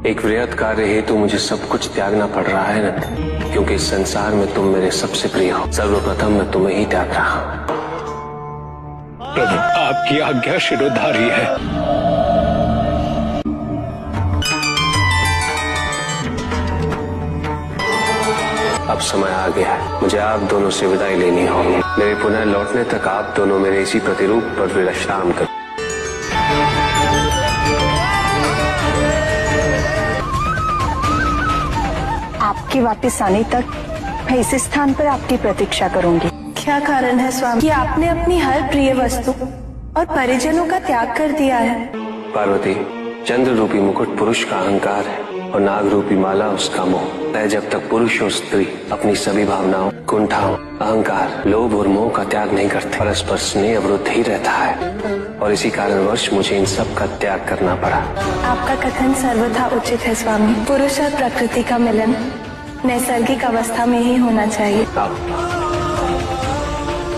एक वृहद कार्य हेतु मुझे सब कुछ त्यागना पड़ रहा है न, क्योंकि इस संसार में तुम मेरे सबसे प्रिय हो। सर्वप्रथम मैं तुम्हें ही त्याग रहा हूँ। प्रभु, आपकी आज्ञा शिरोधारी है। अब समय आ गया है, मुझे आप दोनों से विदाई लेनी होगी। मेरे पुनः लौटने तक आप दोनों मेरे इसी प्रतिरूप पर विश्राम करो। आपके वापस आने तक मैं इस स्थान पर आपकी प्रतीक्षा करूंगी। क्या कारण है स्वामी कि आपने अपनी हर प्रिय वस्तु और परिजनों का त्याग कर दिया है? पार्वती, चंद्र रूपी मुकुट पुरुष का अहंकार है और नाग रूपी माला उसका मोह है। जब तक पुरुष और स्त्री अपनी सभी भावनाओं, कुंठाओं, अहंकार, लोभ और मोह का त्याग नहीं करते, परस्पर स्नेह अवरुद्ध ही रहता है और इसी कारणवश मुझे इन सब का त्याग करना पड़ा। आपका कथन सर्वथा उचित है स्वामी। पुरुष और प्रकृति का मिलन नैसर्गिक अवस्था में ही होना चाहिए। अब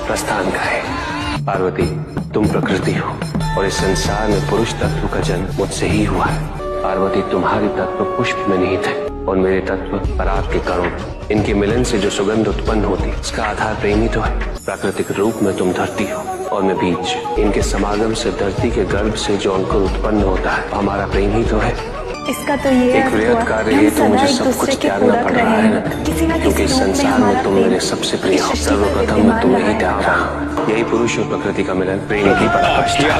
प्रस्थान करें। पार्वती, तुम प्रकृति हो और इस संसार में पुरुष तत्व का जन्म मुझसे ही हुआ है। पार्वती, तुम्हारे तत्व पुष्प में निहित है और मेरे तत्व पराग के कणों। इनके मिलन से जो सुगंध उत्पन्न होती है, इसका आधार प्रेम ही तो है। प्राकृतिक रूप में तुम धरती हो और मैं बीज। इनके समागम से धरती के गर्भ से जो अंकुर उत्पन्न होता है, हमारा प्रेम ही तो है। इसका तो ये एक वृहद कार्य हेतु मुझे सब कुछ त्यागना पड़ रहा है न, क्योंकि इस संसार में तुम मेरे सबसे प्रिय हो। सर्वप्रथम मैं तुम्हें ही त्याग रहा हूँ। यही पुरुष और प्रकृति का मिलन प्रेम की पराकाष्ठा है।